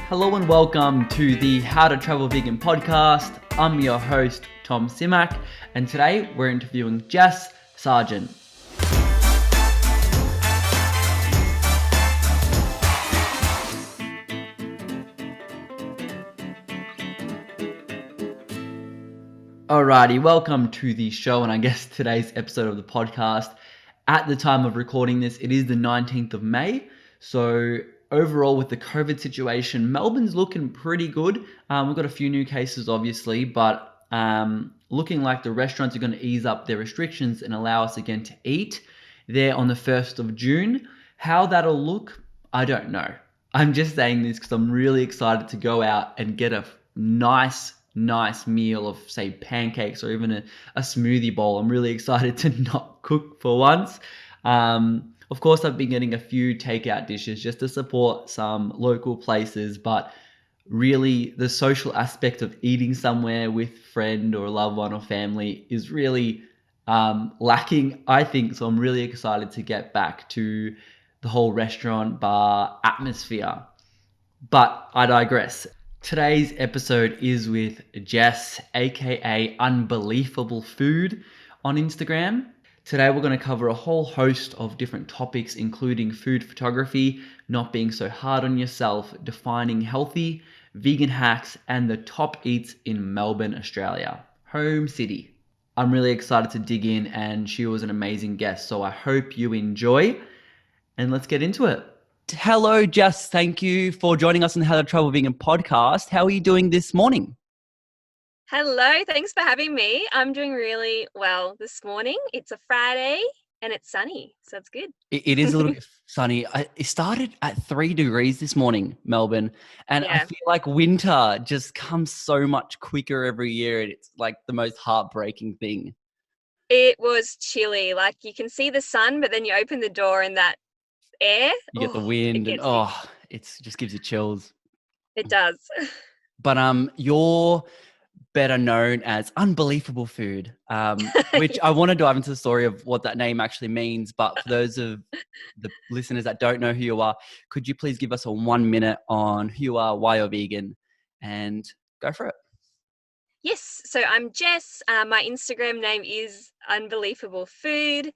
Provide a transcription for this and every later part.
Hello and welcome to the How to Travel Vegan podcast. I'm your host, Tom Simak, and today we're interviewing Jess Sargeant. Alrighty, welcome to the show, and I guess today's episode of the podcast. At the time of recording this, it is the 19th of May, so overall with the COVID situation, Melbourne's looking pretty good. We've got a few new cases, obviously, but looking like the restaurants are going to ease up their restrictions and allow us again to eat there on the 1st of June. How that'll look, I don't know. I'm just saying this because I'm really excited to go out and get a nice meal of, say, pancakes or even a smoothie bowl. I'm really excited to not cook for once. Of course, I've been getting a few takeout dishes just to support some local places, but really the social aspect of eating somewhere with friend or a loved one or family is really lacking, I think. So I'm really excited to get back to the whole restaurant bar atmosphere. But I digress. Today's episode is with Jess, aka Unbelievable Food on Instagram. Today we're going to cover a whole host of different topics, including food photography, not being so hard on yourself, defining healthy, vegan hacks, and the top eats in Melbourne, Australia, home city. I'm really excited to dig in, and she was an amazing guest, so I hope you enjoy, and let's get into it. Hello, Jess. Thank you for joining us on the How to Travel Vegan podcast. How are you doing this morning? Hello, thanks for having me. I'm doing really well this morning. It's a Friday and it's sunny, so it's good. It is a little bit sunny. It started at 3 degrees this morning, Melbourne, and I feel like winter just comes so much quicker every year. It's like the most heartbreaking thing. It was chilly. Like you can see the sun, but then you open the door and that air. You get the wind and it just gives you chills. It does. But you're better known as Unbelievable Food, which I want to dive into the story of what that name actually means. But for those of the listeners that don't know who you are, could you please give us a 1 minute on who you are, why you're vegan, and go for it? Yes. So I'm Jess. My Instagram name is Unbelievable Food.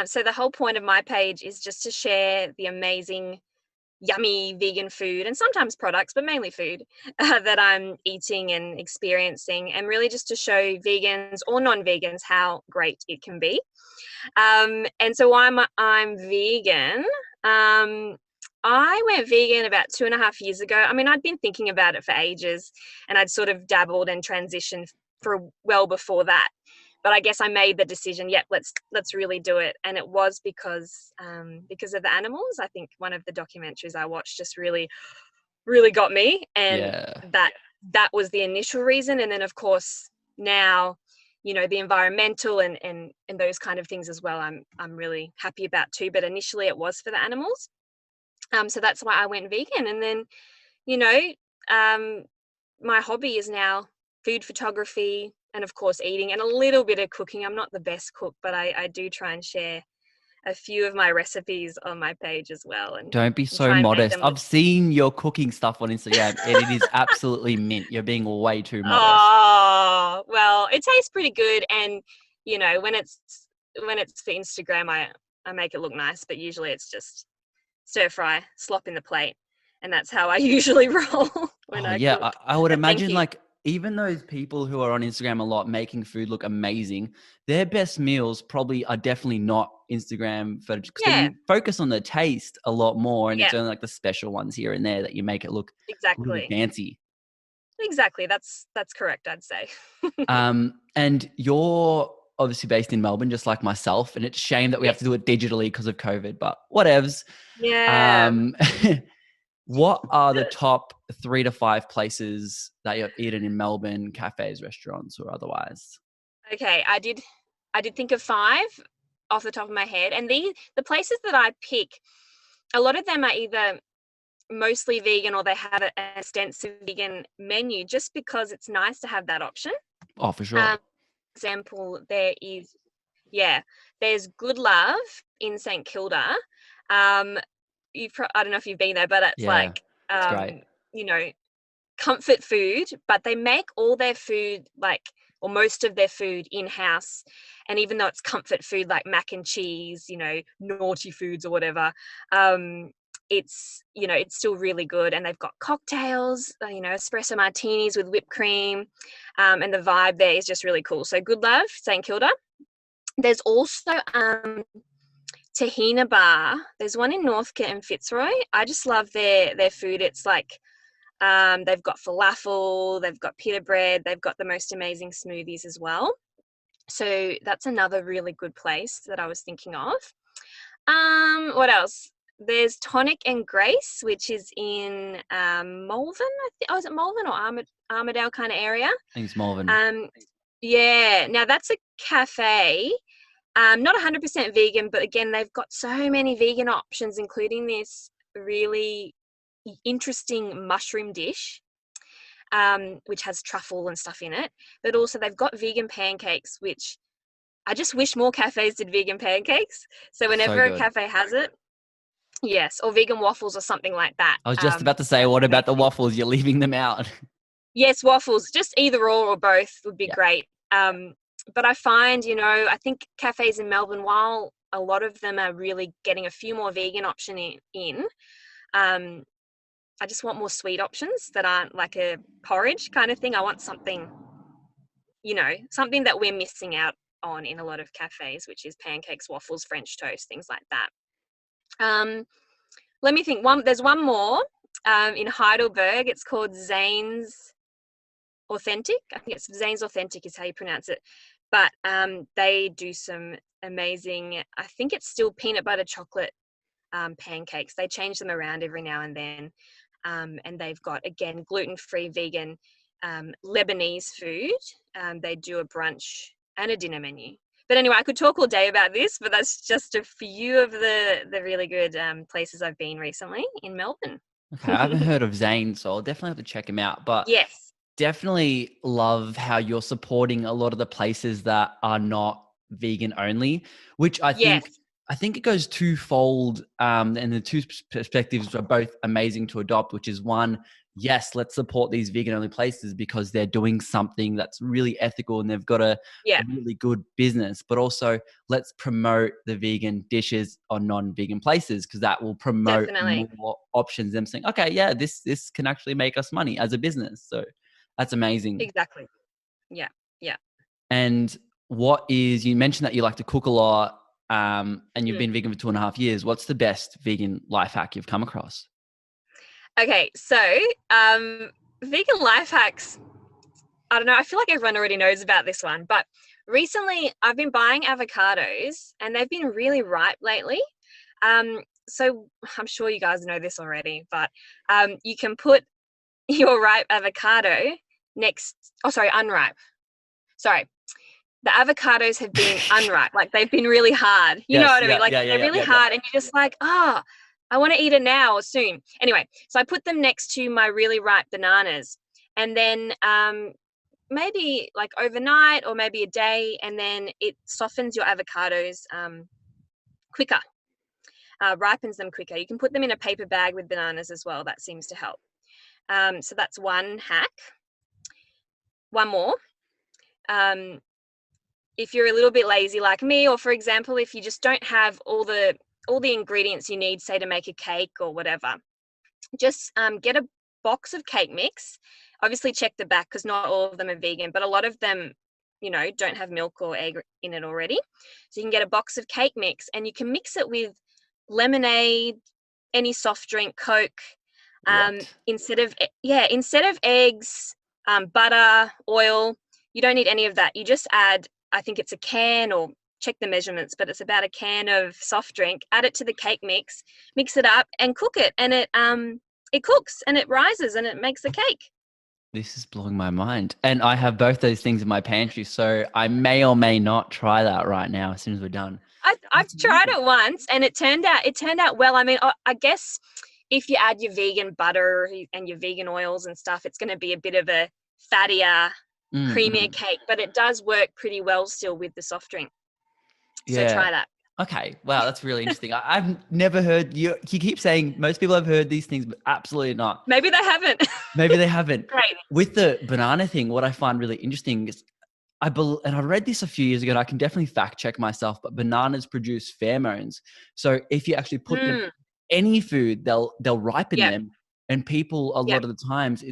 So the whole point of my page is just to share the amazing yummy vegan food and sometimes products, but mainly food that I'm eating and experiencing, and really just to show vegans or non-vegans how great it can be. And so why I'm vegan, I went vegan about 2.5 years ago. I mean, I'd been thinking about it for ages and I'd sort of dabbled and transitioned for well before that. But I guess I made the decision, yep, let's really do it. And it was because of the animals. I think one of the documentaries I watched just really got me. And that was the initial reason. And then of course now, you know, the environmental and those kind of things as well, I'm really happy about too. But initially it was for the animals. So that's why I went vegan. And then, you know, my hobby is now food photography and of course eating and a little bit of cooking. I'm not the best cook, but I do try and share a few of my recipes on my page as well. And don't be so modest. I've seen your cooking stuff on Instagram and it is absolutely mint. You're being way too modest. Oh, well, it tastes pretty good. And, you know, when it's for Instagram, I make it look nice, but usually it's just stir fry, slop in the plate. And that's how I usually roll when I cook. I would imagine like even those people who are on Instagram a lot making food look amazing, their best meals probably are definitely not Instagram footage because they focus on the taste a lot more, and it's only like the special ones here and there that you make it look really fancy. Exactly. That's correct, I'd say. And you're obviously based in Melbourne, just like myself, and it's a shame that we have to do it digitally because of COVID, but whatevs. Yeah. What are the top 3 to 5 places that you've eaten in Melbourne, cafes, restaurants, or otherwise? Okay, I did think of 5 off the top of my head, and the places that I pick, a lot of them are either mostly vegan or they have an extensive vegan menu, just because it's nice to have that option. Oh, for sure. Example, there's Good Love in St Kilda. I don't know if you've been there, but it's it's great. you know, comfort food, but they make all their food or most of their food in-house. And even though it's comfort food like mac and cheese, naughty foods or whatever, it's still really good. And they've got cocktails, espresso martinis with whipped cream, and the vibe there is just really cool. So Good Love, St Kilda. There's also Tahina Bar. There's one in Northcote and Fitzroy. I just love their food. It's like they've got falafel, they've got pita bread, they've got the most amazing smoothies as well. So that's another really good place that I was thinking of. What else? There's Tonic and Grace, which is in Malvern. Is it Malvern or Armidale kind of area? I think it's Malvern. Yeah. Now that's a cafe. Not 100% vegan, but again, they've got so many vegan options, including this really interesting mushroom dish, which has truffle and stuff in it. But also they've got vegan pancakes, which I just wish more cafes did vegan pancakes. So whenever a cafe has it, yes, or vegan waffles or something like that. I was just about to say, what about the waffles? You're leaving them out. Yes, waffles, just either or both would be great. But I find, I think cafes in Melbourne, while a lot of them are really getting a few more vegan options in, I just want more sweet options that aren't like a porridge kind of thing. I want something, something that we're missing out on in a lot of cafes, which is pancakes, waffles, French toast, things like that. Let me think. There's one more in Heidelberg. It's called Zane's Authentic. I think it's Zane's Authentic is how you pronounce it. But they do some amazing, I think it's still peanut butter chocolate pancakes. They change them around every now and then. And they've got, again, gluten-free vegan Lebanese food. They do a brunch and a dinner menu. But anyway, I could talk all day about this, but that's just a few of the really good places I've been recently in Melbourne. Okay, I haven't heard of Zane, so I'll definitely have to check him out. But yes, definitely love how you're supporting a lot of the places that are not vegan only, which I think it goes twofold, and the two perspectives are both amazing to adopt, which is one, yes, let's support these vegan only places because they're doing something that's really ethical and they've got a really good business, but also let's promote the vegan dishes on non-vegan places because that will promote more options. Them saying, okay, yeah, this can actually make us money as a business. So that's amazing. Exactly. Yeah. And you mentioned that you like to cook a lot, and you've been vegan for 2.5 years. What's the best vegan life hack you've come across? Okay, so vegan life hacks, I don't know, I feel like everyone already knows about this one, but recently I've been buying avocados and they've been really ripe lately. So I'm sure you guys know this already, but you can put your ripe avocado unripe. Sorry. The avocados have been unripe, like they've been really hard. You know what I mean? Like they're really hard and you're just like, I want to eat it now or soon. Anyway, so I put them next to my really ripe bananas and then maybe like overnight or maybe a day, and then it softens your avocados quicker, ripens them quicker. You can put them in a paper bag with bananas as well. That seems to help. So that's one hack. One more. If you're a little bit lazy like me, or for example, if you just don't have all the ingredients you need, say to make a cake or whatever, just get a box of cake mix. Obviously check the back because not all of them are vegan, but a lot of them, don't have milk or egg in it already. So you can get a box of cake mix and you can mix it with lemonade, any soft drink, Coke, instead of eggs, butter, oil. You don't need any of that. You just add, I think it's a can, or check the measurements, but it's about a can of soft drink. Add it to the cake mix it up and cook it. And it cooks and it rises and it makes the cake. This is blowing my mind. And I have both those things in my pantry. So I may or may not try that right now as soon as we're done. I've tried it once and it turned out well. I mean, I guess if you add your vegan butter and your vegan oils and stuff, it's going to be a bit of a fattier, creamier cake, but it does work pretty well still with the soft drink. So try that. Okay. Wow, that's really interesting. I've never heard you. You keep saying most people have heard these things, but absolutely not. Maybe they haven't. Maybe they haven't. Great. With the banana thing, what I find really interesting is and I read this a few years ago, and I can definitely fact check myself, but bananas produce pheromones. So if you actually put them Mm, any food, they'll ripen yep. them. And people a Yep. lot of the times,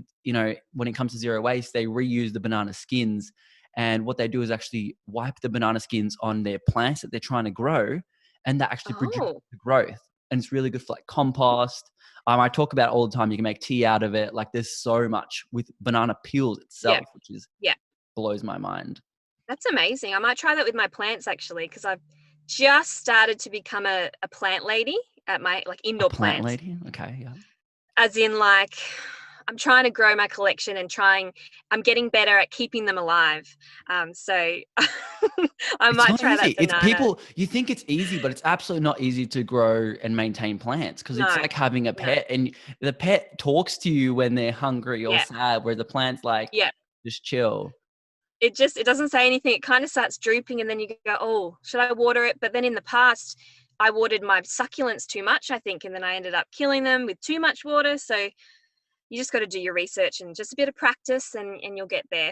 when it comes to zero waste, they reuse the banana skins. And what they do is actually wipe the banana skins on their plants that they're trying to grow, and that actually produces Oh, the growth. And it's really good for like compost. I talk about it all the time. You can make tea out of it. Like there's so much with banana peels yeah. itself, which is Yeah. blows my mind. That's amazing. I might try that with my plants actually, because I've just started to become a plant lady at my like A indoor plant plants. lady? Okay, yeah. As in like I'm trying to grow my collection and I'm getting better at keeping them alive. So I It's might not try easy. that It's banana. people you think it's easy, but it's absolutely not easy to grow and maintain plants because it's No, like having a no. pet and the pet talks to you when they're hungry or Yeah, sad, where the plant's like, yeah. just chill. It doesn't say anything. It kind of starts drooping and then you go, "Oh, should I water it?" But then in the past, I watered my succulents too much, I think, and then I ended up killing them with too much water. So you just got to do your research and just a bit of practice and you'll get there.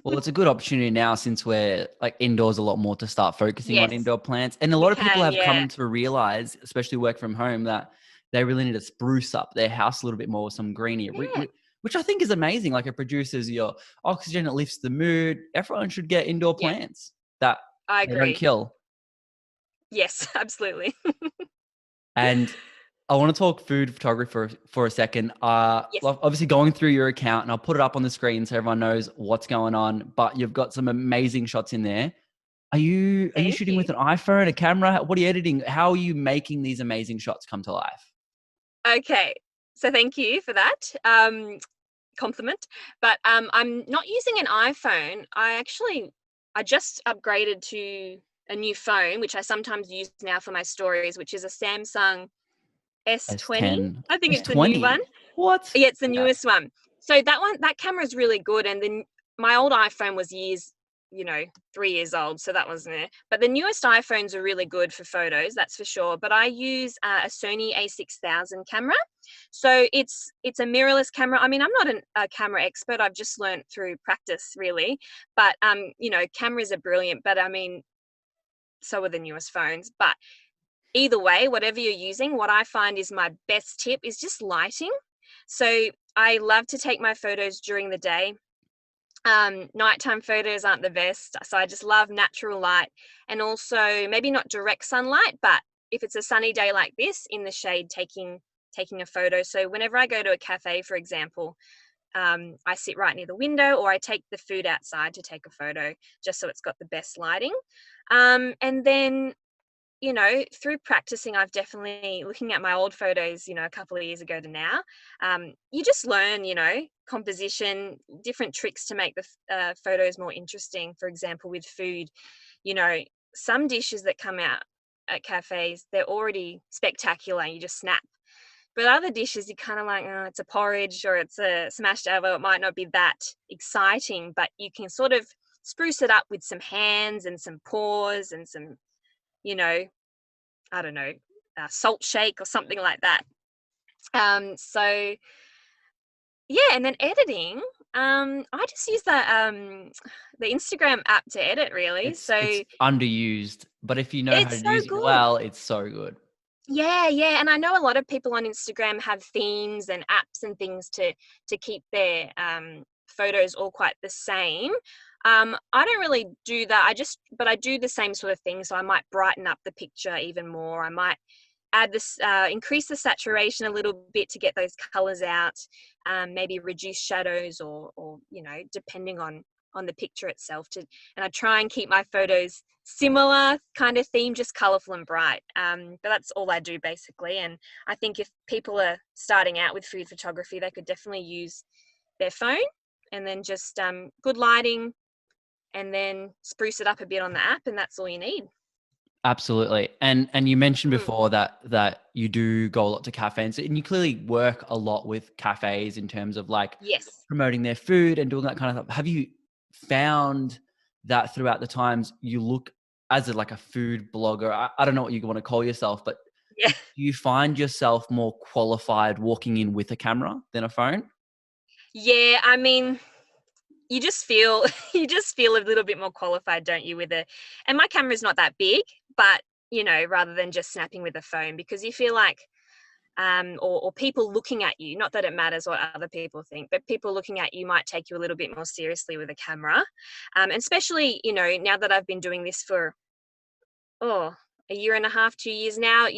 Well, it's a good opportunity now since we're like indoors a lot more to start focusing on Yes, indoor plants. And a you lot of people can. have Yeah. come to realize, especially work from home, that they really need to spruce up their house a little bit more with some greenery, Yeah. which I think is amazing. Like it produces your oxygen, it lifts the mood. Everyone should get indoor Yeah. plants that I they don't agree. kill. Yes, absolutely. And I want to talk food photography for a second. Yes. Well, obviously going through your account, and I'll put it up on the screen so everyone knows what's going on. But you've got some amazing shots in there. Are you Thank shooting you. with an iPhone, a camera? What are you editing? How are you making these amazing shots come to life? Okay. So thank you for that. Compliment. But I'm not using an iPhone. I just upgraded to a new phone, which I sometimes use now for my stories, which is a Samsung S20. S10, I think it's the new one. S20. What? Yeah, it's the Okay. newest one. So that camera is really good. And then my old iPhone was years, 3 years old, so that wasn't it. But the newest iPhones are really good for photos, that's for sure. But I use a Sony A6000 camera, so it's a mirrorless camera. I mean, I'm not a camera expert. I've just learned through practice, really. But cameras are brilliant. But I mean, so are the newest phones. But either way, whatever you're using, what I find is my best tip is just lighting. So I love to take my photos during the day. Nighttime photos aren't the best, so I just love natural light, and also maybe not direct sunlight, but if it's a sunny day like this, in the shade, taking a photo. So whenever I go to a cafe, for example, I sit right near the window, or I take the food outside to take a photo, just so it's got the best lighting. And then through practicing, I've definitely, looking at my old photos, a couple of years ago to now, you just learn, composition, different tricks to make the photos more interesting. For example, with food, you know, some dishes that come out at cafes, they're already spectacular and you just snap. But other dishes, you're kind of like, oh, it's a porridge or it's a smashed avo. It might not be that exciting, but you can sort of spruce it up with some hands and some paws and some, you know, I don't know, salt shake or something like that. So yeah, and then editing. I just use the Instagram app to edit, really. It's So underused, but if you know how to it's so use it good. well, it's so good. Yeah, yeah, and I know a lot of people on Instagram have themes and apps and things to keep their photos all quite the same. I don't really do that. But I do the same sort of thing. So I might brighten up the picture even more. I might add this, increase the saturation a little bit to get those colors out. Maybe reduce shadows, or depending on the picture itself. And I try and keep my photos similar kind of theme, just colorful and bright. But that's all I do basically. And I think if people are starting out with food photography, they could definitely use their phone, and then just good lighting, and then spruce it up a bit on the app, and that's all you need. Absolutely. And you mentioned Mm. before that you do go a lot to cafes and you clearly work a lot with cafes in terms of like Yes. promoting their food and doing that kind of stuff. Have you found that throughout the times you look as like a food blogger, I don't know what you want to call yourself, but Yeah. do you find yourself more qualified walking in with a camera than a phone? Yeah, I mean, you just feel you just feel a little bit more qualified, don't you, with a and my camera's not that big, but rather than just snapping with a phone, because you feel like or people looking at you, not that it matters what other people think, but people looking at you might take you a little bit more seriously with a camera. And especially, now that I've been doing this for, a year and a half, 2 years now,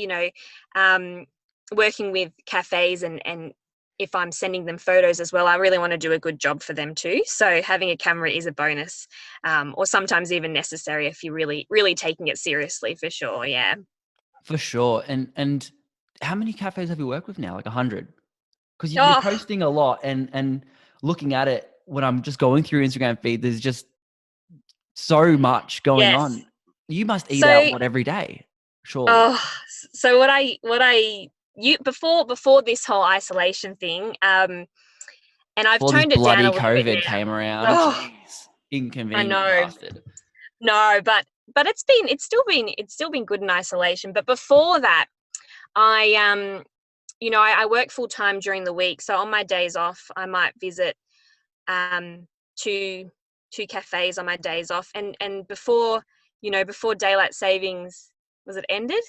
um, working with cafes and if I'm sending them photos as well, I really want to do a good job for them too. So having a camera is a bonus, or sometimes even necessary if you're really, really taking it seriously, for sure. Yeah. For sure. And how many cafes have you worked with now? Like 100? Because you're Oh, posting a lot, and looking at it when I'm just going through your Instagram feed, there's just so much going yes. on. You must eat out So, what every day, surely. oh, so what I you before this whole isolation thing, and I've Before this toned it down bloody a little bit COVID now. came around, Oh, jeez, I inconvenient know. bastard. No, but it's still been good in isolation. But before that, I work full time during the week. So on my days off, I might visit um two cafes on my days off. And before daylight savings was it ended?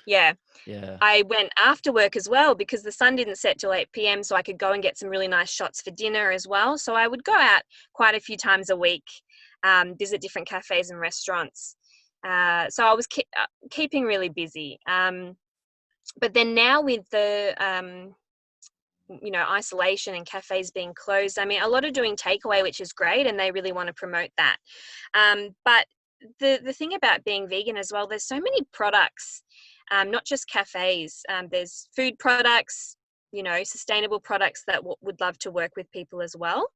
Yeah. Yeah. I went after work as well because the sun didn't set till 8 p.m. So I could go and get some really nice shots for dinner as well. So I would go out quite a few times a week, visit different cafes and restaurants. So I was keeping really busy. But then now with the isolation and cafes being closed, I mean, a lot are doing takeaway, which is great, and they really want to promote that. But the thing about being vegan as well, there's so many products, not just cafes. There's food products, sustainable products that would love to work with people as well.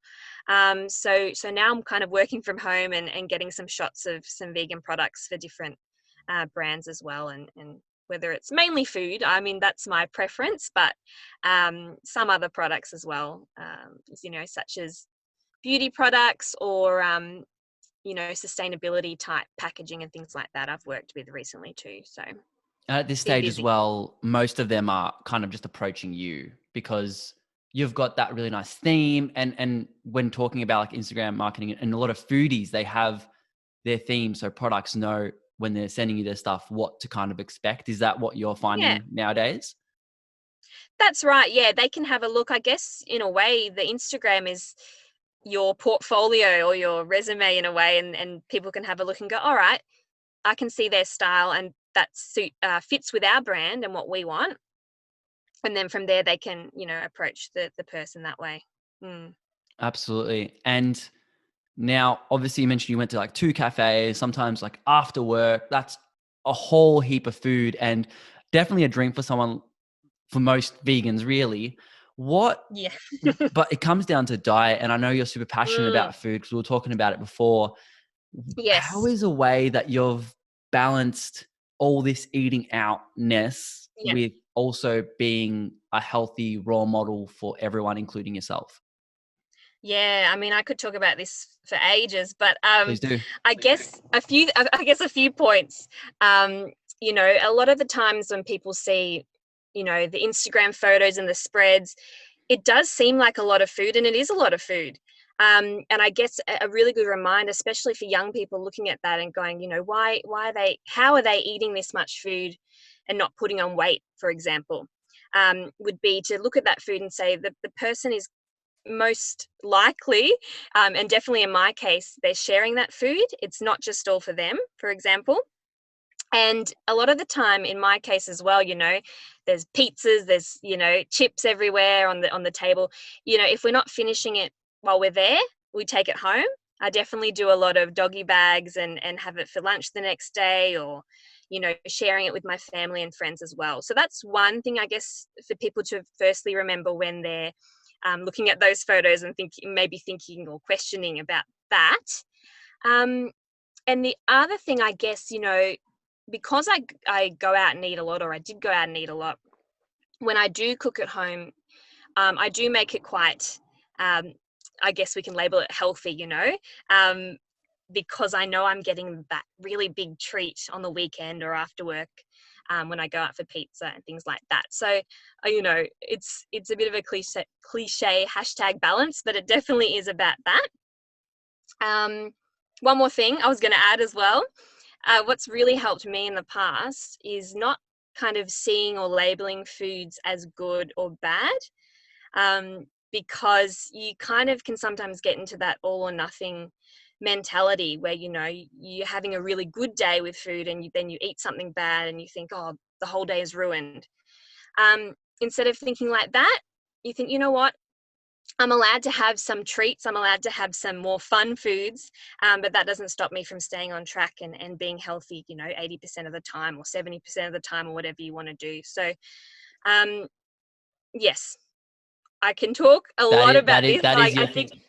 So now I'm kind of working from home and getting some shots of some vegan products for different brands as well, and whether it's mainly food, I mean, that's my preference, but some other products as well, such as beauty products or sustainability type packaging and things like that. I've worked with recently too, so At this been stage as busy. well, most of them are kind of just approaching you because you've got that really nice theme. And when talking about like Instagram marketing and a lot of foodies, they have their theme. So products know when they're sending you their stuff, what to kind of expect. Is that what you're Yeah, finding nowadays? that's right. Yeah, they can have a look. I guess in a way, the Instagram is your portfolio or your resume in a way, and people can have a look and go, all right, I can see their style and that fits with our brand and what we want. And then from there, they can, approach the person that way. Mm. Absolutely. And now, obviously, you mentioned you went to like 2 cafes, sometimes like after work. That's a whole heap of food and definitely a dream for someone, for most vegans, really. What, Yeah. but it comes down to diet. And I know you're super passionate Mm. about food because we were talking about it before. How Yes. is a way that you've balanced all this eating outness Yeah. with also being a healthy role model for everyone, including yourself? Yeah. I mean, I could talk about this for ages, but Please do. I guess a few points. A lot of the times when people see, the Instagram photos and the spreads, it does seem like a lot of food, and it is a lot of food. And I guess a really good reminder, especially for young people looking at that and going, how are they eating this much food and not putting on weight, for example, would be to look at that food and say that the person is most likely, and definitely in my case, they're sharing that food. It's not just all for them, for example. And a lot of the time, in my case as well, there's pizzas, there's chips everywhere on the table. If we're not finishing it while we're there, we take it home. I definitely do a lot of doggy bags and have it for lunch the next day, or sharing it with my family and friends as well. So that's one thing, I guess, for people to firstly remember when they're looking at those photos and thinking or questioning about that. Um, and the other thing, I guess, because I go out and eat a lot, or I did go out and eat a lot, when I do cook at home, I do make it quite, I guess we can label it healthy, um, because I know I'm getting that really big treat on the weekend or after work, when I go out for pizza and things like that. So, it's a bit of a cliche hashtag balance, but it definitely is about that. One more thing I was going to add as well. What's really helped me in the past is not kind of seeing or labeling foods as good or bad, because you kind of can sometimes get into that all or nothing mentality where, you're having a really good day with food and then you eat something bad and you think, oh, the whole day is ruined. Instead of thinking like that, you think, you know what? I'm allowed to have some treats. I'm allowed to have some more fun foods, but that doesn't stop me from staying on track and being healthy, 80% of the time or 70% of the time or whatever you want to do. So, yes, I can talk a That lot is about this. that is I your think, thing.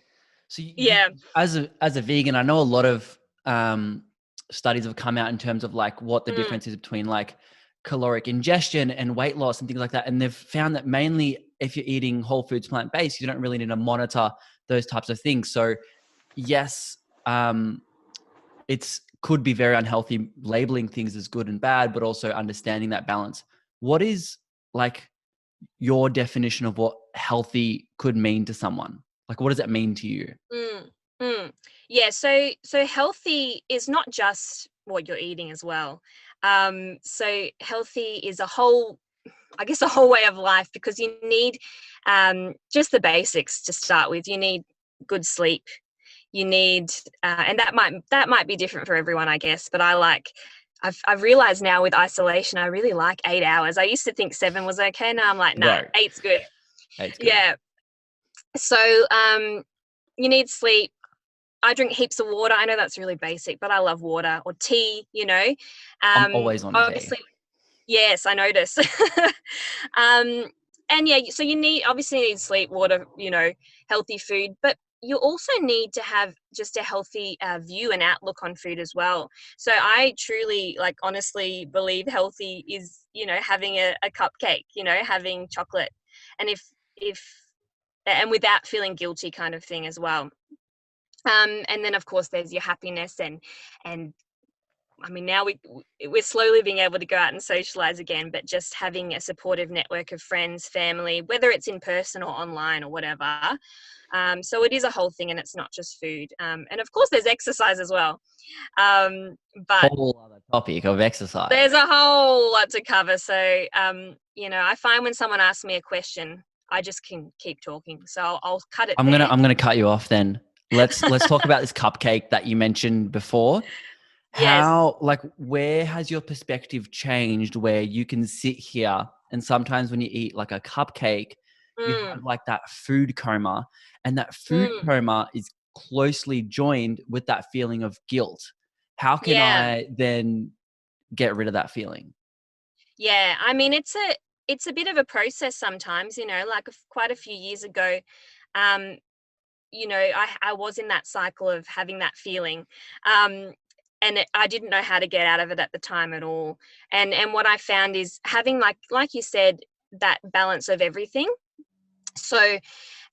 So yeah. as a vegan, I know a lot of studies have come out in terms of like what the Mm, difference is between like caloric ingestion and weight loss and things like that. And they've found that mainly if you're eating whole foods plant-based, you don't really need to monitor those types of things. So yes, it's could be very unhealthy labeling things as good and bad, but also understanding that balance. What is like your definition of what healthy could mean to someone? Like, what does that mean to you? mm, mm. Yeah. So healthy is not just what you're eating as well. So healthy is I guess, a whole way of life, because you need, just the basics to start with. You need good sleep. You need, and that might be different for everyone, I guess. But I've realized now with isolation, I really like 8 hours. I used to think 7 was okay. Now I'm like, nah, Right. eight's good. That's good. Yeah. So, you need sleep. I drink heaps of water. I know that's really basic, but I love water, or tea. I'm always on tea. Obviously, yes, I notice. um, and yeah, so obviously you need sleep, water, healthy food, but you also need to have just a healthy view and outlook on food as well. So I truly, honestly believe healthy is, having a cupcake, having chocolate, and if and without feeling guilty, kind of thing as well. And then of course there's your happiness, and I mean, now we're slowly being able to go out and socialize again, but just having a supportive network of friends, family, whether it's in person or online or whatever. So it is a whole thing, and it's not just food. And of course, there's exercise as well. But Whole other topic of exercise. there's a whole lot to cover. So, I find when someone asks me a question, I just can keep talking. So I'll cut it there. I'm gonna cut you off then. Let's talk about this cupcake that you mentioned before. Yes. Where has your perspective changed where you can sit here and sometimes when you eat like a cupcake, you have Mm, like that food coma, and that food mm, coma is closely joined with that feeling of guilt. How can yeah. I then get rid of that feeling? Yeah, I mean, it's a bit of a process sometimes, quite a few years ago, um, I was in that cycle of having that feeling, and I didn't know how to get out of it at the time at all. And what I found is having, like you said, that balance of everything. So,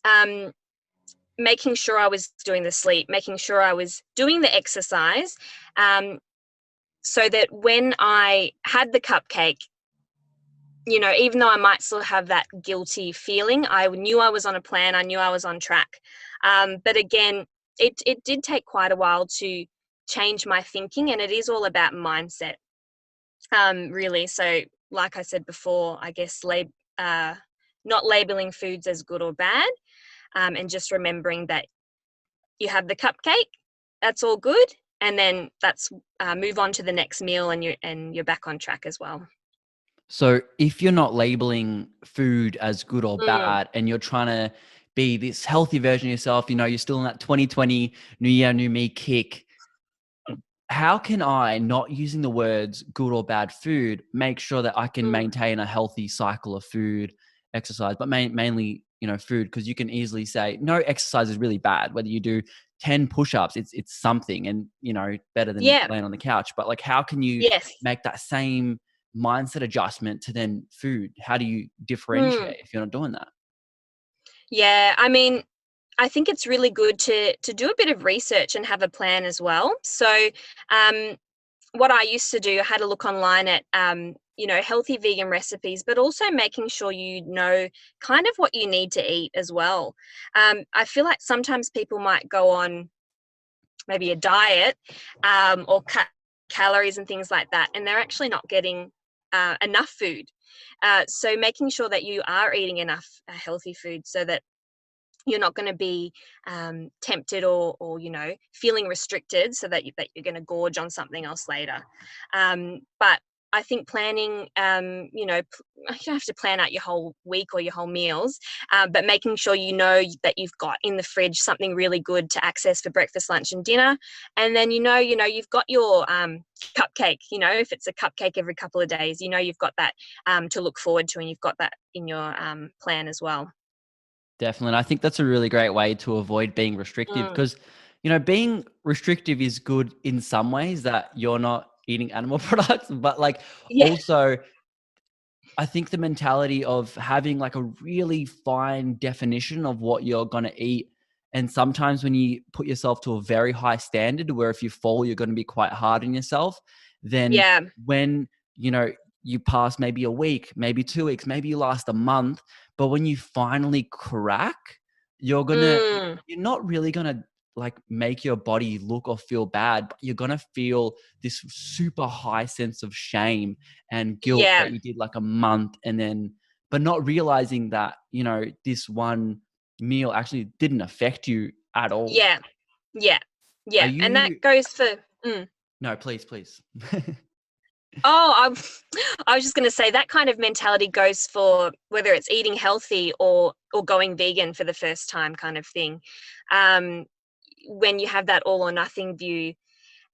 um, making sure I was doing the sleep, making sure I was doing the exercise, um, so that when I had the cupcake, even though I might still have that guilty feeling, I knew I was on a plan. I knew I was on track. But again, it did take quite a while to change my thinking, and it is all about mindset, really. So, like I said before, I guess not labeling foods as good or bad, and just remembering that you have the cupcake, that's all good, and then that's move on to the next meal, and you're back on track as well. So if you're not labeling food as good or Mm, bad and you're trying to be this healthy version of yourself, you're still in that 2020 new year, new me kick. How can I, not using the words good or bad food, make sure that I can mm, maintain a healthy cycle of food, exercise, but mainly, food? Because you can easily say no exercise is really bad. Whether you do 10 push-ups, it's something, and better than yeah. laying on the couch. But like, how can you Yes. make that same mindset adjustment to then food? How do you Mm. differentiate if you're not doing that? Yeah, I mean, I think it's really good to do a bit of research and have a plan as well. So um, what I used to do, I had a look online at healthy vegan recipes, but also making sure you know kind of what you need to eat as well. I feel like sometimes people might go on maybe a diet or cut calories and things like that, and they're actually not getting enough food. So making sure that you are eating enough healthy food so that you're not going to be tempted or feeling restricted so that you're going to gorge on something else later. But I think planning, you don't have to plan out your whole week or your whole meals, but making sure you know that you've got in the fridge something really good to access for breakfast, lunch, and dinner, and then you've got your cupcake. If it's a cupcake every couple of days, you've got that to look forward to, and you've got that in your plan as well. Definitely. And I think that's a really great way to avoid being restrictive Mm. because, being restrictive is good in some ways that you're not eating animal products, but like Yeah, also I think the mentality of having like a really fine definition of what you're going to eat. And sometimes when you put yourself to a very high standard where if you fall, you're going to be quite hard on yourself, then yeah, when, you pass maybe a week, maybe 2 weeks, maybe you last a month, but when you finally crack, mm, you're not really going to like make your body look or feel bad, but you're going to feel this super high sense of shame and guilt yeah, that you did like a month and then but not realizing that, this one meal actually didn't affect you at all. yeah, yeah, Are yeah, and that you goes for mm. No, please. Oh, I was just gonna say that kind of mentality goes for whether it's eating healthy or going vegan for the first time kind of thing. Um, when you have that all or nothing view,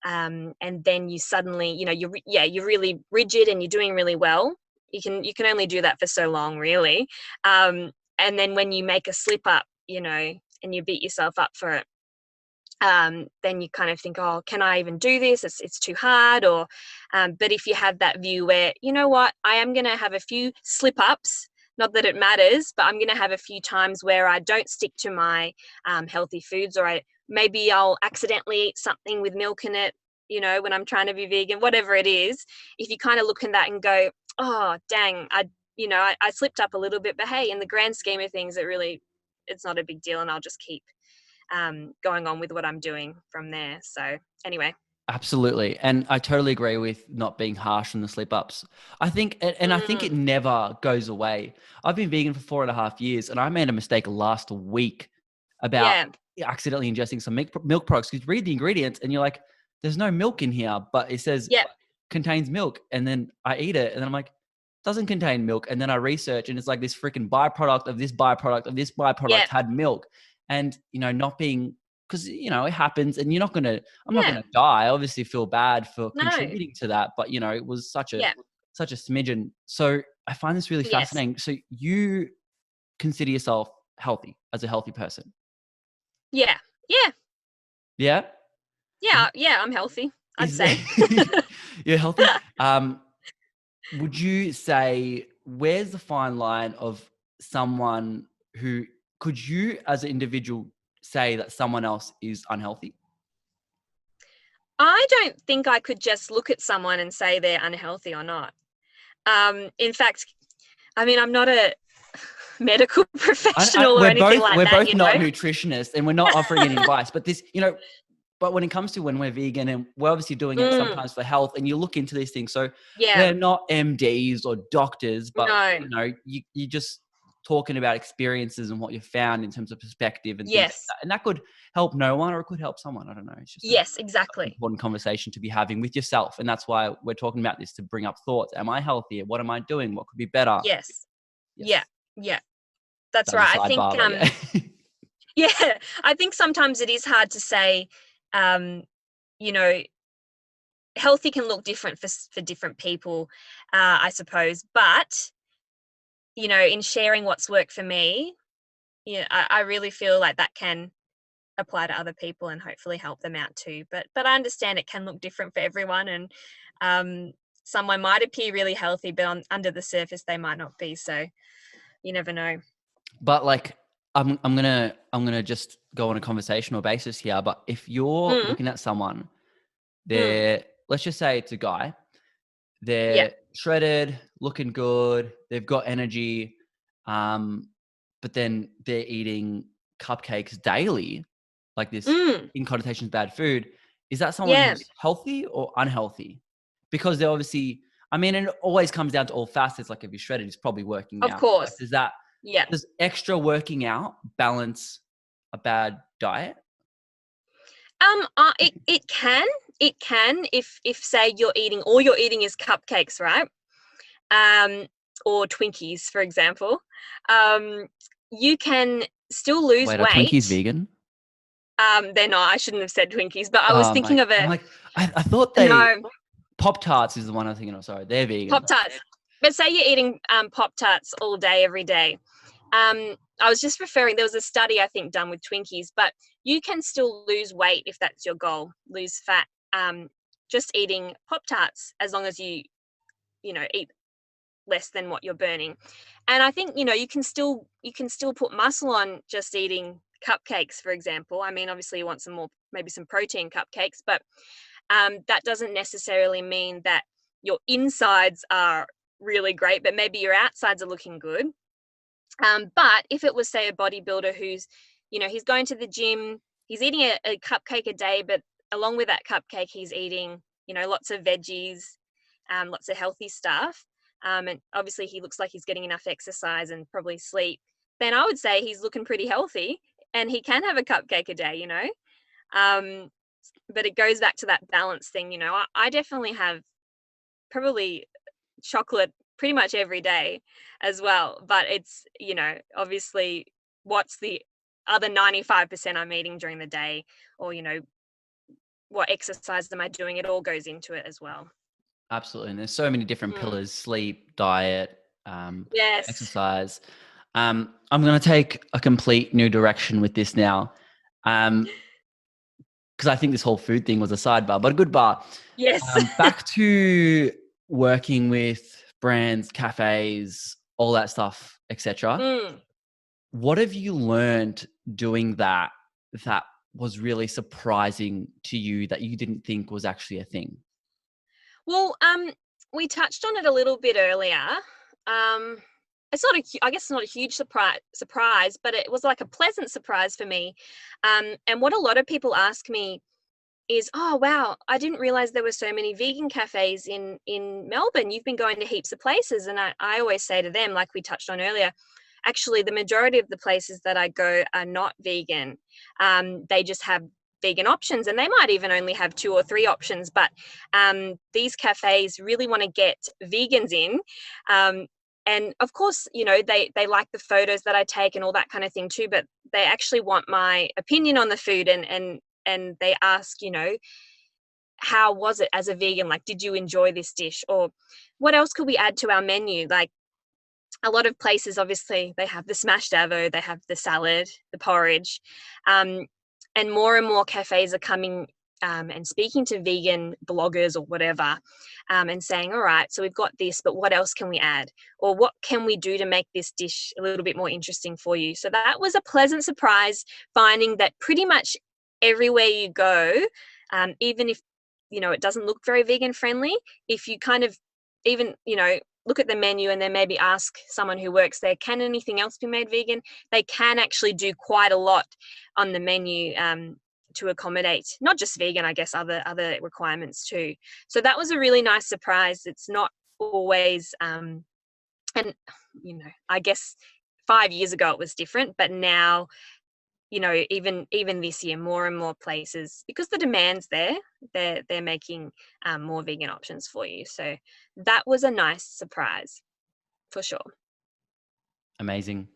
and then you suddenly, you're really rigid and you're doing really well. You can only do that for so long, really. And then when you make a slip up, and you beat yourself up for it, then you kind of think, oh, can I even do this? It's too hard. But if you have that view where, you know what, I am going to have a few slip ups, not that it matters, but I'm going to have a few times where I don't stick to my healthy foods, or maybe I'll accidentally eat something with milk in it, when I'm trying to be vegan, whatever it is. If you kind of look at that and go, oh, dang, I slipped up a little bit, but hey, in the grand scheme of things, it's not a big deal, and I'll just keep going on with what I'm doing from there. So anyway. Absolutely. And I totally agree with not being harsh on the slip ups. I think, and I think it Mm, never goes away. I've been vegan for 4.5 years and I made a mistake last week about yeah, accidentally ingesting some milk products. You read the ingredients and you're like, there's no milk in here, but it says yeah, contains milk. And then I eat it and then I'm like, doesn't contain milk. And then I research and it's like this freaking byproduct of this byproduct of this byproduct yeah, had milk. And, not being, because, it happens and I'm not going yeah. to die. I obviously feel bad for No, contributing to that, but, it was yeah, such a smidgen. So I find this really yes, fascinating. So you consider yourself healthy as a healthy person. yeah, yeah, Yeah. yeah, yeah. I'm healthy, I'd Is say. you're healthy? Would you say where's the fine line of someone who could you as an individual say that someone else is unhealthy? I don't think I could just look at someone and say they're unhealthy or not. In fact, I mean, I'm not a medical professional or anything like We're that, both not nutritionists and we're not offering any advice, but but when it comes to when we're vegan and we're obviously doing it Mm, sometimes for health and you look into these things. So yeah, we're not MDs or doctors, but no, you just talking about experiences and what you found in terms of perspective and things like yes, that. And that could help no one or it could help someone. I don't know. It's just a yes, exactly. important conversation to be having with yourself. And that's why we're talking about this to bring up thoughts. Am I healthy? What am I doing? What could be better? Yes, yeah, Yes. yeah. That's That was right. a sidebar, but yeah. Yeah, I think sometimes it is hard to say, um, you know, healthy can look different for different people, I suppose. But, in sharing what's worked for me, I really feel like that can apply to other people and hopefully help them out too. But I understand it can look different for everyone, and um, someone might appear really healthy, but under the surface they might not be. So you never know. But like I'm gonna just go on a conversational basis here. But if you're Mm, looking at someone, mm, let's just say it's a guy, yeah. they're shredded, looking good, they've got energy, um, but then they're eating cupcakes daily, like this Mm, in connotations bad food. Is that someone yeah, who's healthy or unhealthy? Because they're obviously, I mean, and it always comes down to all facets. Like if you're shredded, it's probably working of out. Like course. Yeah. does extra working out balance a bad diet? It can if say all you're eating is cupcakes, right? Um, or Twinkies, for example. Um, you can still lose Wait, are Twinkies weight. vegan? They're not. I shouldn't have said Twinkies, but I was Oh my, thinking of I'm a like, I thought no. Pop Tarts is the one I'm thinking of. Sorry, they're Pop vegan. Tarts. But say you're eating Pop Tarts all day, every day. I was just referring, there was a study I think done with Twinkies, but you can still lose weight if that's your goal, lose fat, just eating Pop Tarts as long as you eat less than what you're burning. And I think, you can still put muscle on just eating cupcakes, for example. I mean, obviously you want some more, maybe some protein cupcakes, but that doesn't necessarily mean that your insides are really great, but maybe your outsides are looking good. But if it was, say, a bodybuilder who's, he's going to the gym, he's eating a cupcake a day, but along with that cupcake, he's eating, lots of veggies, lots of healthy stuff. And obviously, he looks like he's getting enough exercise and probably sleep. Then I would say he's looking pretty healthy and he can have a cupcake a day. Um, but it goes back to that balance thing. I definitely have probably chocolate pretty much every day as well. But it's, obviously what's the other 95% I'm eating during the day, or, what exercise am I doing? It all goes into it as well. Absolutely. And there's so many different Mm. pillars: sleep, diet, Yes. exercise. I'm going to take a complete new direction with this now. Because I think this whole food thing was a sidebar, but a good bar. Yes. Back to working with brands, cafes, all that stuff, etc. Mm. What have you learned doing that was really surprising to you that you didn't think was actually a thing? Well, we touched on it a little bit earlier. Um, it's not I guess it's not a huge surprise, but it was like a pleasant surprise for me. And what a lot of people ask me is, oh wow, I didn't realize there were so many vegan cafes in Melbourne. You've been going to heaps of places. And I always say to them, like we touched on earlier, actually the majority of the places that I go are not vegan. They just have vegan options, and they might even only have 2 or 3 options, but these cafes really want to get vegans in. And of course, they like the photos that I take and all that kind of thing too, but they actually want my opinion on the food, and they ask, how was it as a vegan? Like, did you enjoy this dish? Or what else could we add to our menu? Like, a lot of places, obviously, they have the smashed avo, they have the salad, the porridge. Um, and more cafes are coming and speaking to vegan bloggers or whatever, and saying, all right, so we've got this, but what else can we add? Or what can we do to make this dish a little bit more interesting for you? So that was a pleasant surprise, finding that pretty much everywhere you go, even if, it doesn't look very vegan friendly, if you kind of even, look at the menu and then maybe ask someone who works there, can anything else be made vegan? They can actually do quite a lot on the menu, to accommodate not just vegan, I guess, other requirements too. So that was a really nice surprise. It's not always, and I guess 5 years ago it was different, but now, even this year, more and more places, because the demand's there, they're making more vegan options for you. So that was a nice surprise for sure. Amazing.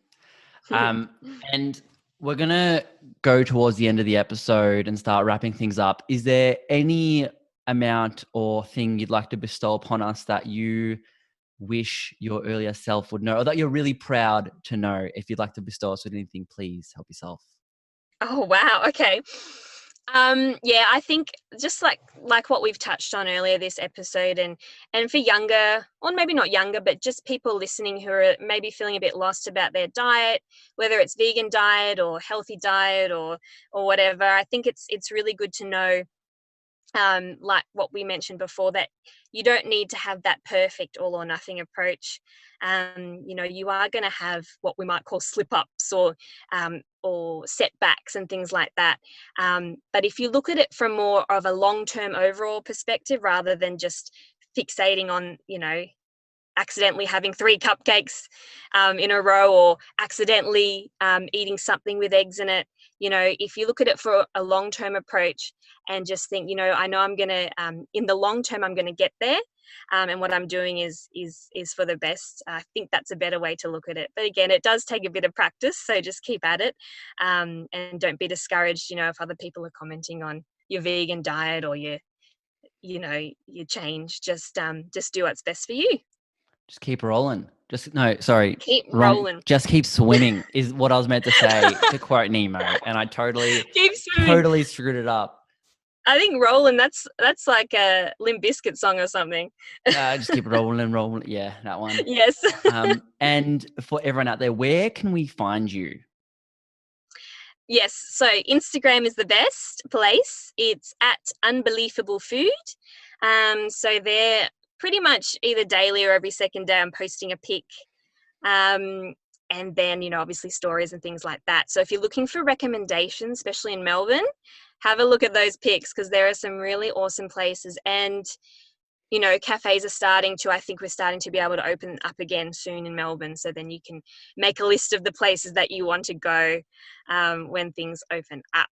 And we're going to go towards the end of the episode and start wrapping things up. Is there any amount or thing you'd like to bestow upon us that you wish your earlier self would know, or that you're really proud to know? If you'd like to bestow us with anything, please help yourself. Oh wow, okay. Yeah, I think just like what we've touched on earlier this episode, and for younger, or maybe not younger, but just people listening who are maybe feeling a bit lost about their diet, whether it's vegan diet or healthy diet or whatever. I think it's really good to know, like what we mentioned before, that you don't need to have that perfect all or nothing approach. You are going to have what we might call slip ups or setbacks and things like that. But if you look at it from more of a long term overall perspective rather than just fixating on, accidentally having 3 cupcakes in a row, or accidentally eating something with eggs in it. If you look at it for a long-term approach and just think, I know I'm going to, in the long term, I'm going to get there. And what I'm doing is for the best. I think that's a better way to look at it. But again, it does take a bit of practice. So just keep at it, and don't be discouraged, if other people are commenting on your vegan diet or your change. Just do what's best for you. Just keep rolling. No, sorry, Keep wrong. rolling. Just keep swimming is what I was meant to say, to quote Nemo, and I Keep swimming. totally screwed it up. I think rolling, that's like a Limp Bizkit song or something. Just keep rolling and rolling. Yeah, that one. Yes. And for everyone out there, where can we find you? Yes. So Instagram is the best place. It's at Unbelievable Food. So they're pretty much either daily or every second day I'm posting a pic. And then, obviously stories and things like that. So if you're looking for recommendations, especially in Melbourne, have a look at those pics, because there are some really awesome places. And, cafes I think we're starting to be able to open up again soon in Melbourne. So then you can make a list of the places that you want to go when things open up.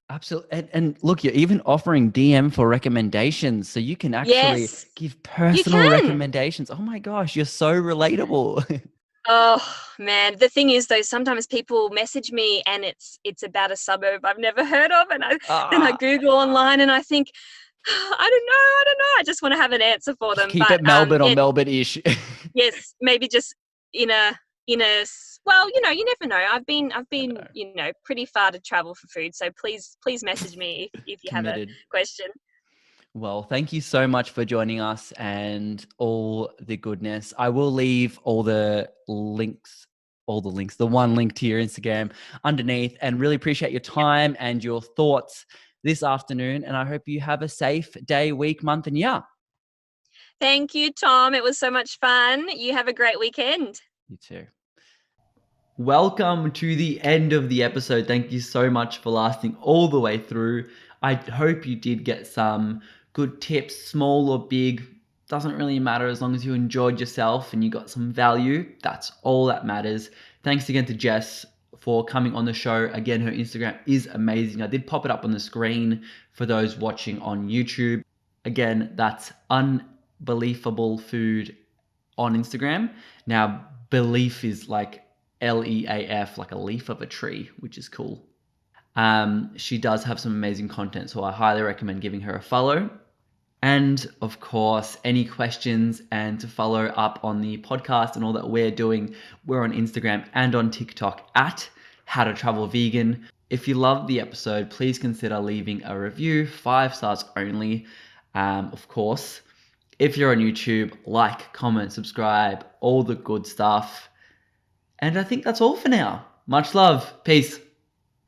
Absolutely. And look, you're even offering DM for recommendations. So you can actually give personal recommendations. Oh my gosh, you're so relatable. Oh man, the thing is though, sometimes people message me and it's about a suburb I've never heard of, and then I Google online and I think, I don't know. I just want to have an answer for them. Keep it Melbourne or Melbourne-ish. Yes, maybe just in a well, you never know. I've been pretty far to travel for food, so please message me if you have a question. Well, thank you so much for joining us and all the goodness. I will leave all the links, the one link to your Instagram underneath, and really appreciate your time and your thoughts this afternoon. And I hope you have a safe day, week, month, and year. Thank you, Tom. It was so much fun. You have a great weekend. You too. Welcome to the end of the episode. Thank you so much for lasting all the way through. I hope you did get some good tips, small or big. Doesn't really matter as long as you enjoyed yourself and you got some value. That's all that matters. Thanks again to Jess for coming on the show. Again, her Instagram is amazing. I did pop it up on the screen for those watching on YouTube. Again, that's Unbelievable Food on Instagram. Now, belief is like LEAF, like a leaf of a tree, which is cool. She does have some amazing content, so I highly recommend giving her a follow. And of course, any questions and to follow up on the podcast and all that we're doing, we're on Instagram and on TikTok at How to Travel Vegan. If you loved the episode, please consider leaving a review, 5 stars only, of course. If you're on YouTube, like, comment, subscribe, all the good stuff. And I think that's all for now. Much love. Peace.